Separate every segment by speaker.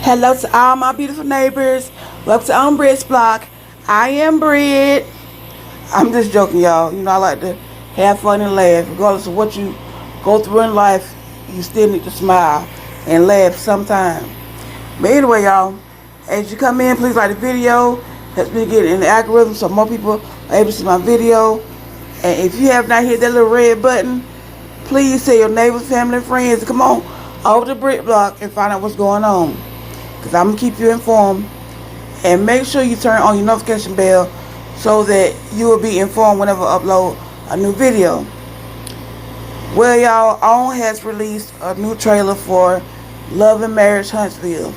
Speaker 1: Hello to all my beautiful neighbors. Welcome to Bread's Block. I am Bread. I'm just joking, y'all. You know, I like to have fun and laugh. Regardless of what you go through in life, you still need to smile and laugh sometime. But anyway, y'all, as you come in, please like the video. Helps me get in the algorithm so more people are able to see my video. And if you have not hit that little red button, please tell your neighbors, family, and friends to come on over to Brick Block and find out what's going on. Because I'm going to keep you informed. And make sure you turn on your notification bell so that you will be informed whenever I upload a new video. Well, y'all, OWN has released a new trailer for Love and Marriage Huntsville.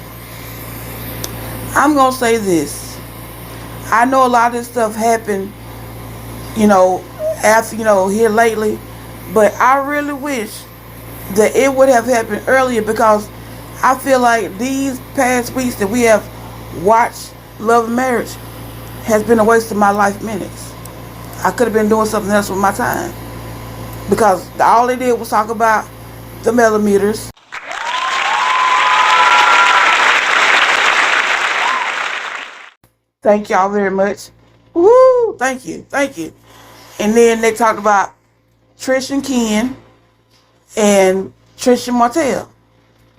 Speaker 1: I'm going to say this. I know a lot of this stuff happened, after, here lately. But I really wish that it would have happened earlier, because I feel like these past weeks that we have watched Love and Marriage has been a waste of my life minutes. I could have been doing something else with my time, because all they did was talk about the millimeters. Thank y'all very much. Woo! Thank you. And then they talked about Trish and Ken and Trish and Martell.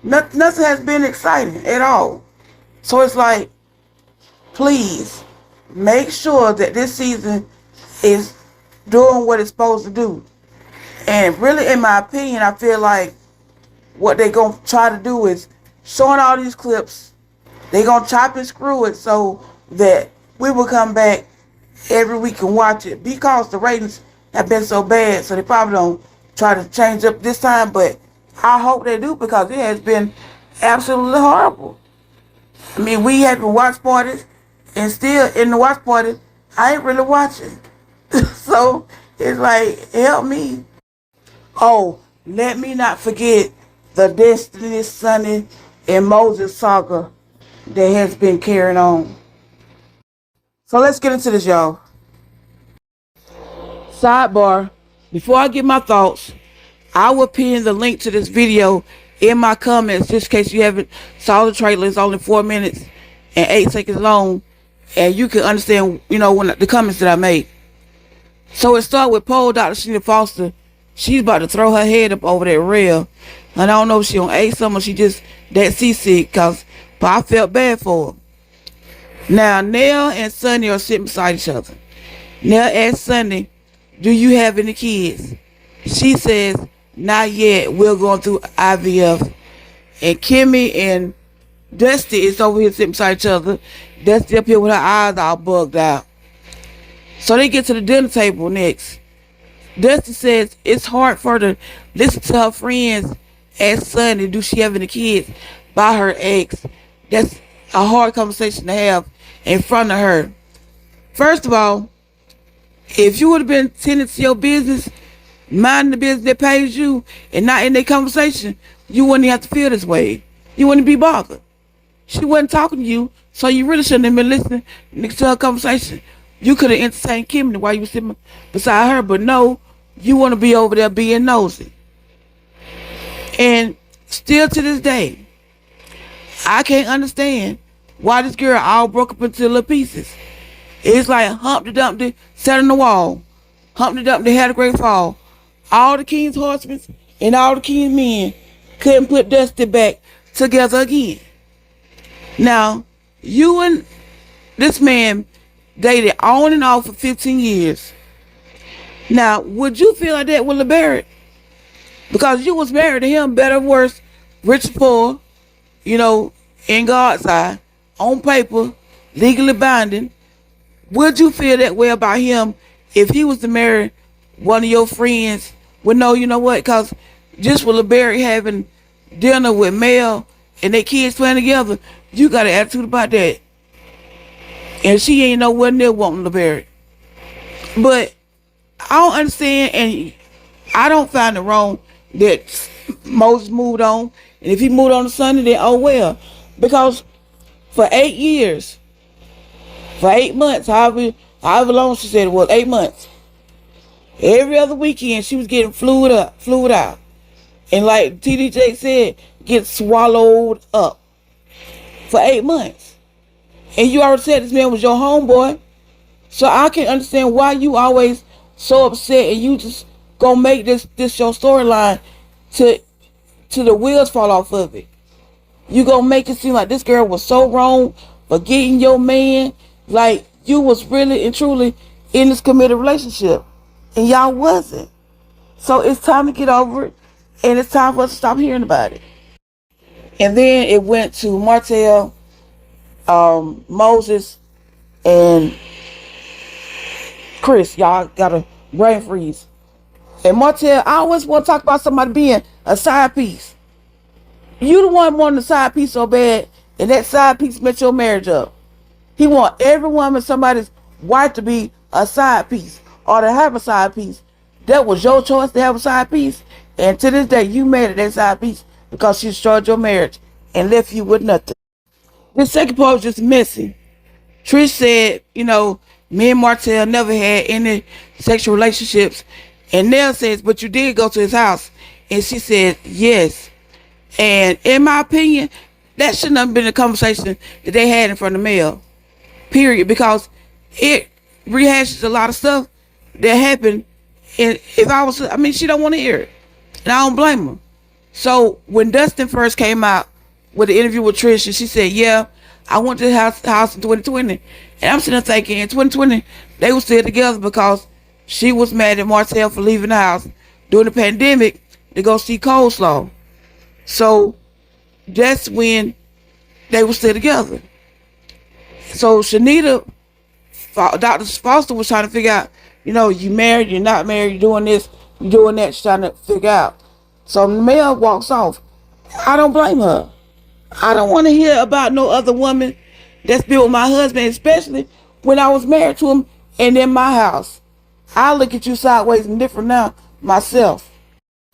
Speaker 1: Nothing has been exciting at all. So it's like, please make sure that this season is doing what it's supposed to do. And really, in my opinion, I feel like what they're going to try to do is showing all these clips. They're going to chop and screw it so that we will come back every week and watch it, because the ratings have been so bad. So they probably don't try to change up this time, but I hope they do, because it has been absolutely horrible. I mean, we had watch parties, and still in the watch party, I ain't really watching. So it's like, help me. Oh, let me not forget the Destiny, Sunny, and Moses saga that has been carrying on. So let's get into this, y'all. Sidebar, before I give my thoughts, I will pin the link to this video in my comments, just in case you haven't saw the trailer. It's only 4 minutes and 8 seconds long, and you can understand, when the comments that I made. So it started with Pole Dr. Sheena Foster. She's about to throw her head up over that rail, and I don't know if she on A something or she just that seasick, but I felt bad for her. Now, Nell and Sonny are sitting beside each other. Nell asked Sonny, "Do you have any kids?" She says, "Not yet. We're going through IVF." And Kimmy and Dusty is over here sitting beside each other. Dusty up here with her eyes all bugged out. So they get to the dinner table next. Dusty says it's hard for her to listen to her friends ask Sonny, "Do she have any kids?" by her ex. That's a hard conversation to have in front of her. First of all, if you would have been tending to your business, minding the business that pays you, and not in their conversation, you wouldn't have to feel this way. You wouldn't be bothered. She wasn't talking to you, so you really shouldn't have been listening to her conversation. You could have entertained Kimberly while you were sitting beside her, but no, you want to be over there being nosy. And still to this day, I can't understand why this girl all broke up into little pieces. It's like Humpty Dumpty sat on the wall. Humpty Dumpty had a great fall. All the king's horsemen and all the king's men couldn't put Dusty back together again. Now, you and this man dated on and off for 15 years. Now, would you feel like that with LeBarrett? Because you was married to him, better or worse, rich or poor, in God's eye, on paper, legally binding. Would you feel that way about him if he was to marry one of your friends? Well, no, you know what? Because just with LeBarrett having dinner with Mel and their kids playing together, you got an attitude about that. And she ain't nowhere near wanting LeBarrett. But I don't understand, and I don't find it wrong that Moses moved on. And if he moved on to Sunday, then oh well. Because for 8 years, for 8 months, however long she said it was, 8 months, every other weekend she was getting fluid out. And like TD Jake said, get swallowed up. for 8 months. And you already said this man was your homeboy. So I can understand why you always so upset and you just gonna make this your storyline to the wheels fall off of it. You gonna make it seem like this girl was so wrong for getting your man, like you was really and truly in this committed relationship, and y'all wasn't. So it's time to get over it, and it's time for us to stop hearing about it. And then it went to Martell, Moses, and Chris. Y'all got a brain freeze. And Martell, I always want to talk about somebody being a side piece. You the one wanting a side piece so bad, and that side piece messed your marriage up. He want every woman, somebody's wife, to be a side piece or to have a side piece. That was your choice to have a side piece, and to this day you married that side piece because she destroyed your marriage and left you with nothing. This second part was just messy. Trish said, me and Martell never had any sexual relationships, and Nell says, but you did go to his house, and she said yes. And in my opinion, that shouldn't have been a conversation that they had in front of Mel. Period. Because it rehashes a lot of stuff that happened. And she don't want to hear it. And I don't blame her. So when Dustin first came out with the interview with Trish, and she said, yeah, I went to the house in 2020. And I'm sitting there thinking, in 2020, they were still together because she was mad at Martell for leaving the house during the pandemic to go see Coleslaw. So that's when they were still together. So Shanita, Dr. Foster was trying to figure out, you married, you're not married, you're doing this, you're doing that, she's trying to figure out. So Mel walks off. I don't blame her. I don't want to hear about no other woman that's been with my husband, especially when I was married to him and in my house. I look at you sideways and different now myself.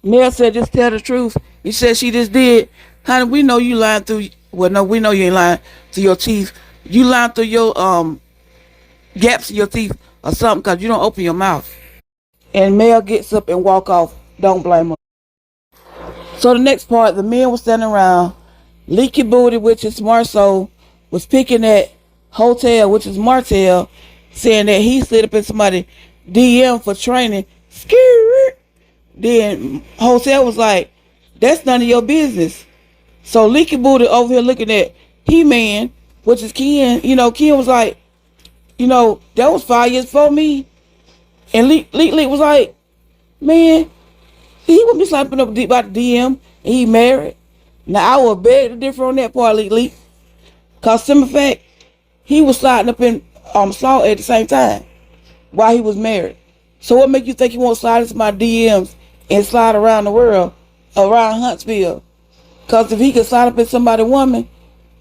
Speaker 1: Mel said, just tell the truth. He said she just did. Honey, we know you lying through, well, no, we know you ain't lying through your teeth. You lying through your gaps in your teeth or something because you don't open your mouth. And Mel gets up and walk off. Don't blame her. So the next part, the men were standing around. Leaky Booty, which is Marceau, was picking at Hotel, which is Martell, saying that he slid up in somebody's DM for training. Scary. Then Hotel was like, that's none of your business. So Leaky Booty over here looking at He-Man, which is Ken. Ken was like, that was 5 years before me. And Leak was like, man, he wouldn't be slapping up about the DM and he married. Now I would beg to differ on that part, Leak. Cause simple fact, he was sliding up in Saul at the same time while he was married. So what make you think he won't slide into my DMs and slide around the world, around Huntsville? Cause if he could slide up in somebody's woman,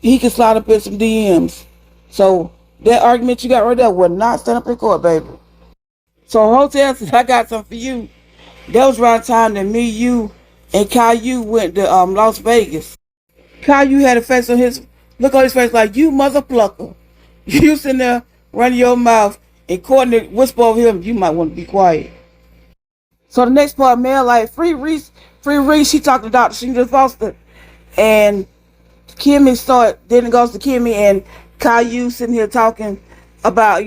Speaker 1: he could slide up in some DMs. So that argument you got right there will not stand up in court, baby. So Hotel said, I got something for you. That was around the time that me, you, and Caillou went to Las Vegas. Caillou had a face on his, look on his face like, you mother plucker. You sitting there running your mouth and Courtney whisper over him, you might want to be quiet. So the next part, Mel like, free Reese, she talked to Dr. Shanita Foster. And Kimmy then it goes to Kimmy and Caillou sitting here talking about,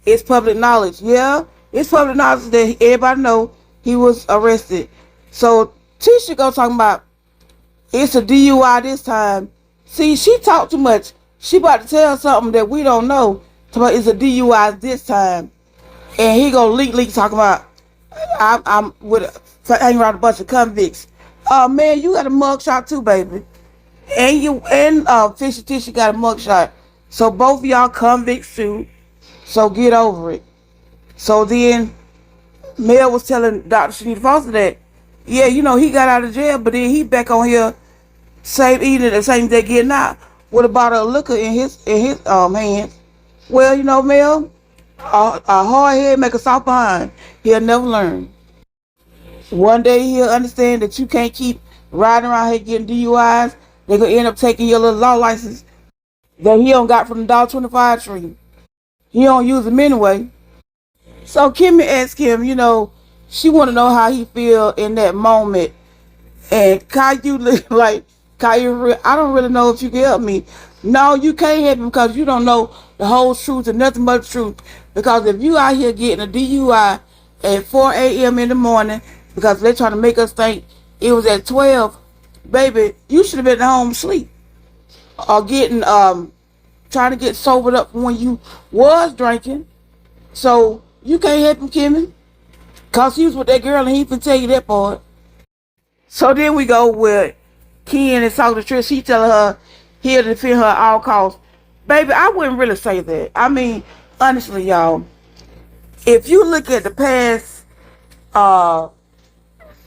Speaker 1: it's public knowledge. Yeah, it's public knowledge that everybody know he was arrested. So Tisha go talking about it's a DUI this time. See, she talked too much. She about to tell something that we don't know. About it's a DUI this time. And he go leak talking about I'm hanging around a bunch of convicts. Man, you got a mugshot too, baby. And Fishy Tisha got a mugshot. So both of y'all convicts too. So get over it. So then Mel was telling Dr. Shanita Foster that, yeah, he got out of jail, but then he back on here same evening, the same day getting out with a bottle of liquor in his hands. Well, Mel, a hard head make a soft behind. He'll never learn. One day he'll understand that you can't keep riding around here getting DUIs. They're going to end up taking your little law license that he don't got from the $1.25 tree. He don't use them anyway. So Kimmy asked him, she want to know how he feel in that moment. And Caillou looked like, Caillou, I don't really know if you can help me. No, you can't help him because you don't know the whole truth and nothing but the truth. Because if you out here getting a DUI at 4 a.m. in the morning because they're trying to make us think it was at 12, baby, you should have been at home asleep. Or getting, trying to get sobered up when you was drinking. So you can't help him, Kimmy. Because he was with that girl and he can tell you that part. So then we go with Ken and talking to Trish. He telling her he'll defend her at all costs. Baby, I wouldn't really say that. I mean, honestly, y'all, if you look at the past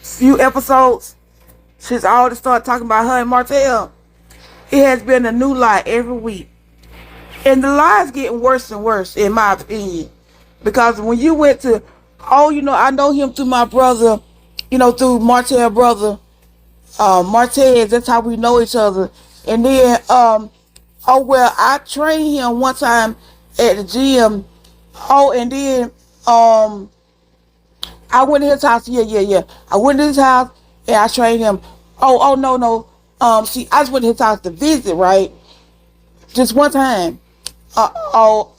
Speaker 1: few episodes, since I already started talking about her and Martell, it has been a new lie every week. And the lie's getting worse and worse, in my opinion. Because when you went to, oh, you know, I know him through my brother, you know, through Martell's brother, Martez, that's how we know each other. And then, oh, well, I trained him one time at the gym. Oh, and then, I went to his house. Yeah. I went to his house and I trained him. Oh, no. See, I just went to his house to visit, right? Just one time. No,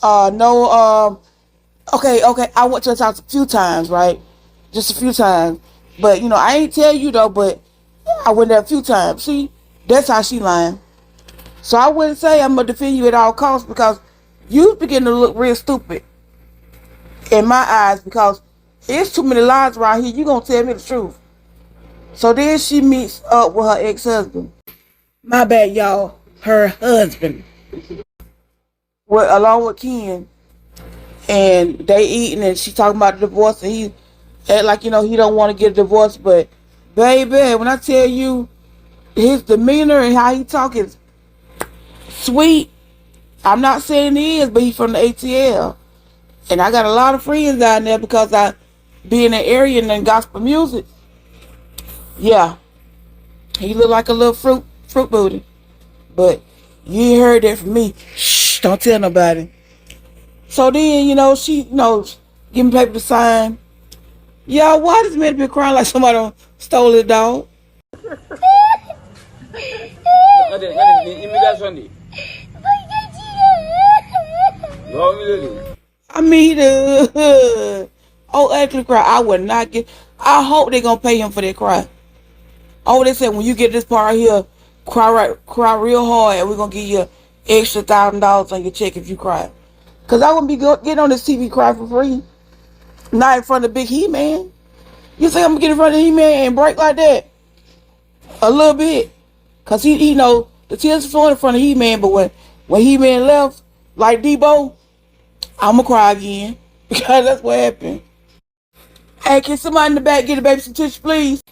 Speaker 1: okay. I went to his house a few times, right? Just a few times. But, you know, I ain't tell you though, but I went there a few times. See, that's how she lying. So I wouldn't say I'm going to defend you at all costs because you begin to look real stupid in my eyes because it's too many lies around here. You going to tell me the truth. So then she meets up with her ex-husband. My bad, y'all. Her husband. Well, along with Ken. And they eating and she talking about the divorce and he act like, you know, he don't want to get a divorce. But, baby, when I tell you his demeanor and how he talk is sweet, I'm not saying he is, but he's from the ATL. And I got a lot of friends down there because I be in the area and in gospel music. Yeah. He look like a little fruit booty. But you ain't heard that from me. Shh, don't tell nobody. So then, you know, she, you know, give me paper to sign. Yeah, why does man be crying like somebody stole his dog? I mean, oh, actually cry. I would not get. I hope they gonna pay him for that cry. Oh, they said when you get this part right here, cry real hard, and we're gonna give you extra $1,000 on your check if you cry. Cause I wouldn't be getting on this TV cry for free. Not in front of Big He-Man. You think I'm gonna get in front of He-Man and break like that? A little bit. Cause he know the tears are flowing in front of He-Man, but when He-Man left, like Debo, I'ma cry again. Because that's what happened. Hey, can somebody in the back get the baby some tissue, please?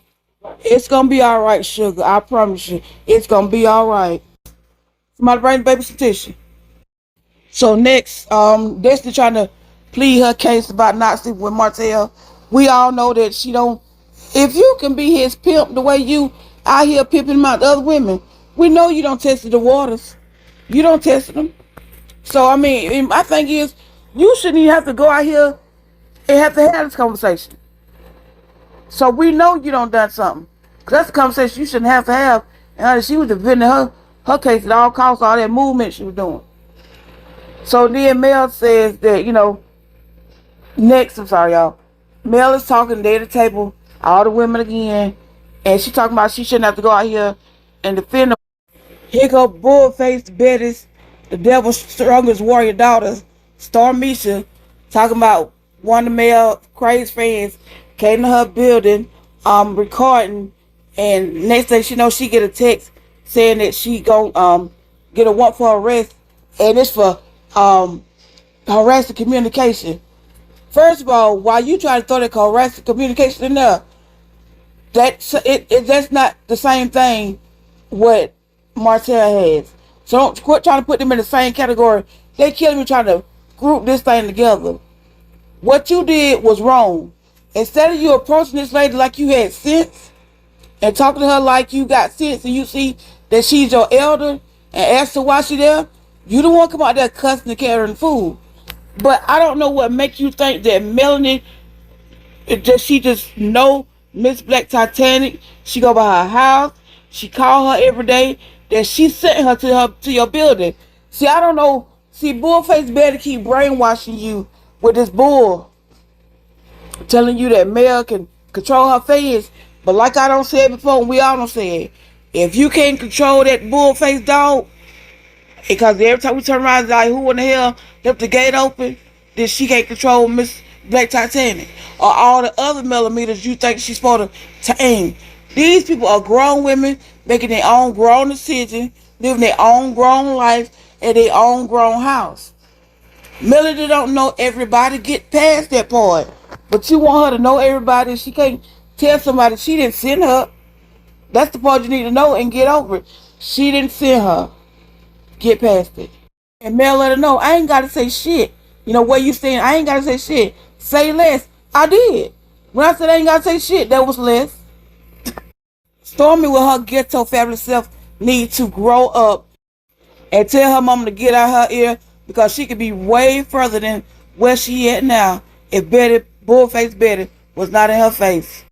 Speaker 1: It's gonna be alright, sugar. I promise you. It's gonna be alright. Somebody bring the baby some tissue. So next, Destiny trying to plead her case about not sleeping with Martell. We all know that she don't. If you can be his pimp the way you out here pimping him out to other women, we know you don't test the waters. You don't test them. So I mean, my thing is, you shouldn't even have to go out here and have to have this conversation. So we know you don't done something. Cause that's a conversation you shouldn't have to have. And she was defending her case at all costs, all that movement she was doing. So then Mel says that, you know, next, I'm sorry, y'all. Mel is talking there at the table, all the women again, and she talking about she shouldn't have to go out here and defend them. Here go bull-faced Betty's, the devil's strongest warrior daughter, Stormisha, talking about one of Mel crazy friends came to her building, recording, and next thing she knows, she get a text saying that she gon' get a warrant for arrest, and it's for harassing communication. First of all, while you try to throw that harassing communication in there, that's not the same thing what Martell has. So don't quit trying to put them in the same category. They killing me trying to group this thing together. What you did was wrong. Instead of you approaching this lady like you had sense and talking to her like you got sense and you see that she's your elder and ask her why she there, you don't want to come out there cussing and carrying food. But I don't know what makes you think that Melanie, she just know Miss Black Titanic. She go by her house. She call her every day. that she sent her to your building. See, I don't know. See, Bullface better keep brainwashing you with this bull, telling you that Mel can control her fans. But like I don't say it before, and we all don't say it. If you can't control that Bullface dog, because every time we turn around, it's like, who in the hell left the gate open? Then she can't control Miss Black Titanic or all the other millimeters you think she's supposed to tame. These people are grown women making their own grown decision, living their own grown life at their own grown house. Melody don't know everybody. Get past that part. But you want her to know everybody. She can't tell somebody she didn't send her. That's the part you need to know and get over it. She didn't send her. Get past it. And Mel let her know, I ain't got to say shit. You know, what you saying, I ain't got to say shit. Say less. I did. When I said I ain't got to say shit, that was less. Stormy with her ghetto fabulous self need to grow up and tell her mama to get out her ear, because she could be way further than where she at now if Bullface Betty was not in her face.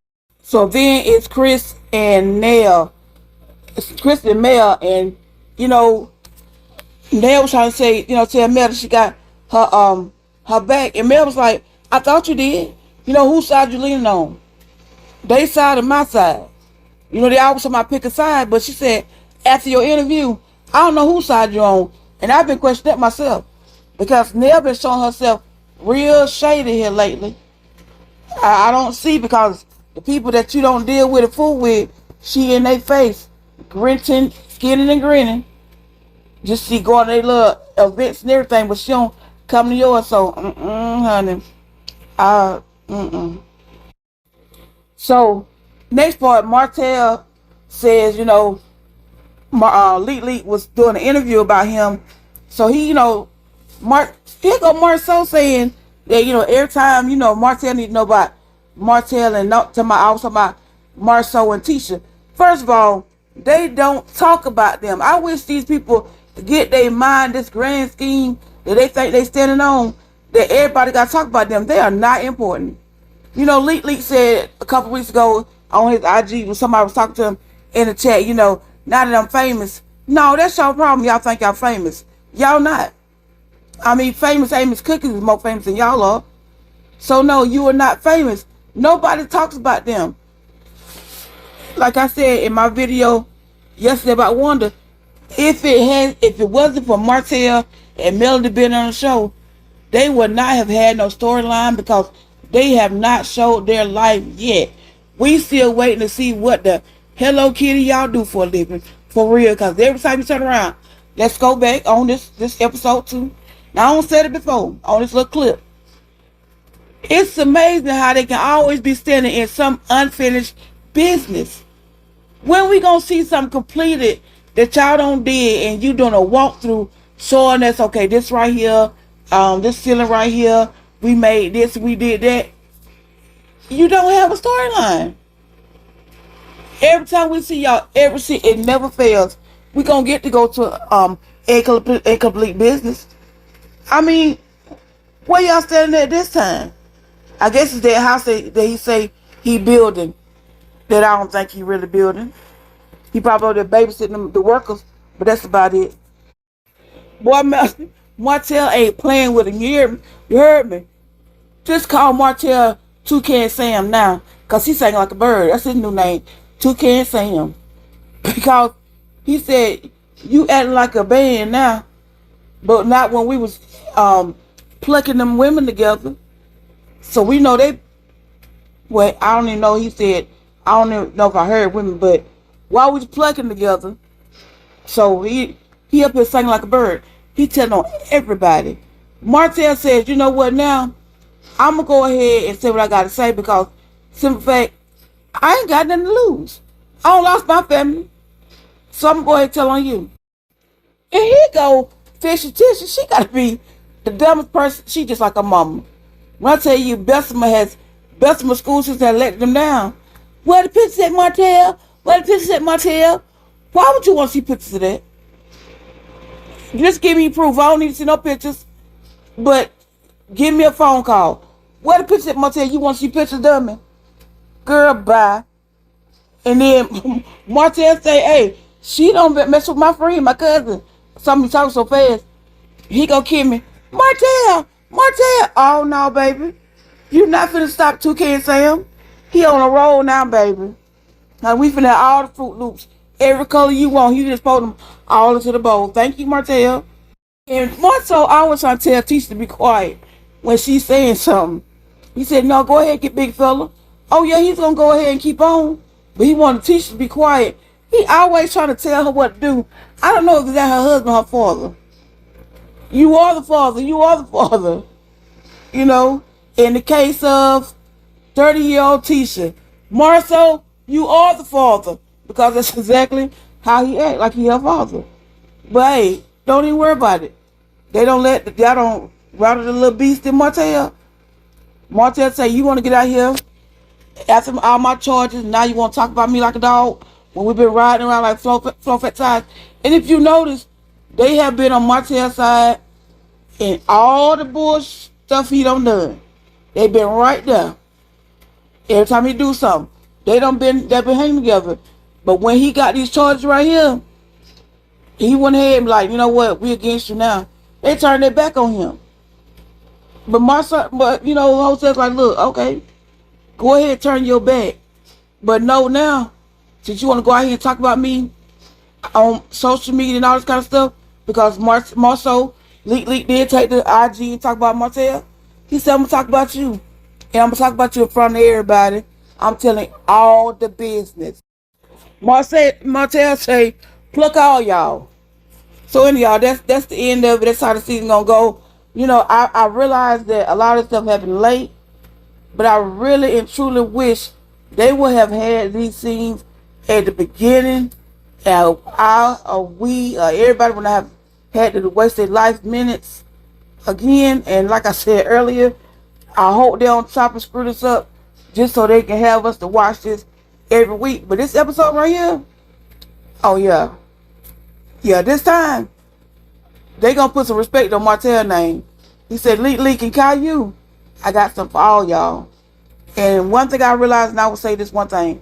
Speaker 1: So then it's Chris and Nell. It's Chris and Mel, and you know, Nell was trying to say, you know, tell Mel that she got her back, and Mel was like, I thought you did. You know, whose side you leaning on? They side or my side? You know, they always talking about pick a side, but she said, after your interview, I don't know whose side you're on. And I've been questioning that myself, because Nell been showing herself real shady here lately. I don't see, because the people that you don't deal with or fool with, she in their face, grinning, skinning and grinning. Just see going to their little events and everything, but she don't come to yours. So, honey. So, next part, Martell says, you know, Leak was doing an interview about him. So he, you know, here go Marceau saying that, you know, every time, you know, Martell need to know about Martell and not to my, I was talking about Marceau and Tisha. First of all, they don't talk about them. I wish these people get their mind, this grand scheme that they think they standing on, that everybody got to talk about them. They are not important. You know, Leak said a couple weeks ago on his IG when somebody was talking to him in the chat, you know, now that I'm famous. No, that's your problem. Y'all think y'all famous. Y'all not. I mean, famous Amos Cookies is more famous than y'all are. So no, you are not famous. Nobody talks about them. Like I said in my video yesterday about Wanda, if it wasn't for Martell and Melody being on the show, they would not have had no storyline, because they have not showed their life yet. We still waiting to see what the Hello Kitty y'all do for a living, for real. Because every time you turn around, let's go back on this episode 2. Now, I don't said it before on this little clip. It's amazing how they can always be standing in some unfinished business. When we gonna see something completed that y'all don't did, and you doing a walkthrough showing us, okay, this right here, this ceiling right here, we made this, we did that. You don't have a storyline. Every time we see y'all, it never fails. We gonna get to go to incomplete business. I mean, where y'all standing at this time? I guess it's that house that he say he building, that I don't think he really building. He probably over there babysitting the workers, but that's about it. Boy, Martell ain't playing with him. You heard me. Just call Martell Toucan Sam now, because he sang like a bird. That's his new name, Toucan Sam. Because he said, you acting like a band now, but not when we was plucking them women together. So we know they, well, I don't even know, he said, I don't even know if I heard women, but while we was plucking together, so he up here singing like a bird. He telling on everybody. Martell says, you know what now? I'm going to go ahead and say what I got to say, because, simple fact, I ain't got nothing to lose. I don't lost my family. So I'm going to go ahead and tell on you. And here go Fishy Tisha. She got to be the dumbest person. She just like a mama. When I tell you, Bessemer school system had let them down. Where the pictures at, Martell? Where the pictures at, Martell? Why would you want to see pictures of that? Just give me proof. I don't need to see no pictures. But give me a phone call. Where the pictures at, Martell? You want to see pictures, dummy? Girl, bye. And then Martell say, hey, She don't mess with my friend, my cousin. Somebody talking so fast. He gonna kill me. Martell! Martell! Oh no, baby. You not finna stop 2K and Sam. He on a roll now, baby. Now we finna have all the Fruit Loops. Every color you want. He just put them all into the bowl. Thank you, Martell. And more so, I was trying to tell Tisha to be quiet when she's saying something. He said, no, go ahead, get big fella. Oh yeah, he's gonna go ahead and keep on. But he wanted Tisha to be quiet. He always trying to tell her what to do. I don't know if that's her husband or her father. You are the father. You are the father. You know, in the case of 30-year-old Tisha, Marcel, you are the father. Because that's exactly how he act, like he her father. But hey, don't even worry about it. They don't rather the little beast than Martell. Martell say, you want to get out here after all my charges, now you want to talk about me like a dog when we've been riding around like flow fat sides. And if you notice, they have been on Martell's side in all the bullshit stuff he done. They been right there. Every time he do something, they've been hanging together. But when he got these charges right here, he went ahead and like, you know what, we against you now. They turned their back on him. But you know, Jose's like, look, okay, go ahead, turn your back. But no, now, since you want to go out here and talk about me on social media and all this kind of stuff, because Marceau Leak did take the IG and talk about Martell, he said, I'm going to talk about you. And I'm going to talk about you in front of everybody. I'm telling all the business. Martell say, pluck all y'all. So anyhow, that's the end of it. That's how the season gonna go. You know, I realize that a lot of stuff happened late, but I really and truly wish they would have had these scenes at the beginning. And everybody would have had to waste their life minutes again. And like I said earlier, I hope they don't chop and screw this up just so they can have us to watch this every week. But this episode right here, oh yeah. Yeah, this time, they gonna put some respect on Martell's name. He said, Leak and Caillou, I got something for all y'all. And one thing I realized, and I will say this one thing,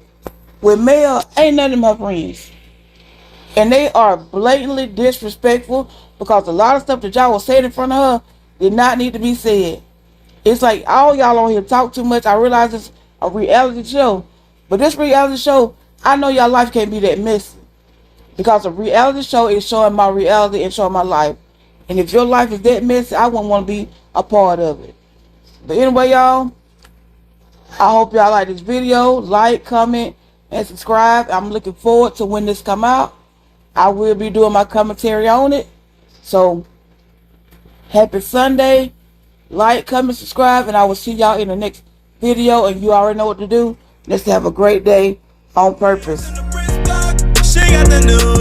Speaker 1: with Mel, ain't none of them her friends. And they are blatantly disrespectful because a lot of stuff that y'all was saying in front of her did not need to be said. It's like all y'all on here talk too much. I realize it's a reality show. But this reality show, I know y'all life can't be that messy. Because a reality show is showing my reality and showing my life. And if your life is that messy, I wouldn't want to be a part of it. But anyway, y'all, I hope y'all like this video. Like, comment, and subscribe. I'm looking forward to when this come out. I will be doing my commentary on it. So, happy Sunday. Like, comment, subscribe, and I will see y'all in the next video. And you already know what to do. Let's have a great day on purpose.
Speaker 2: She got the news.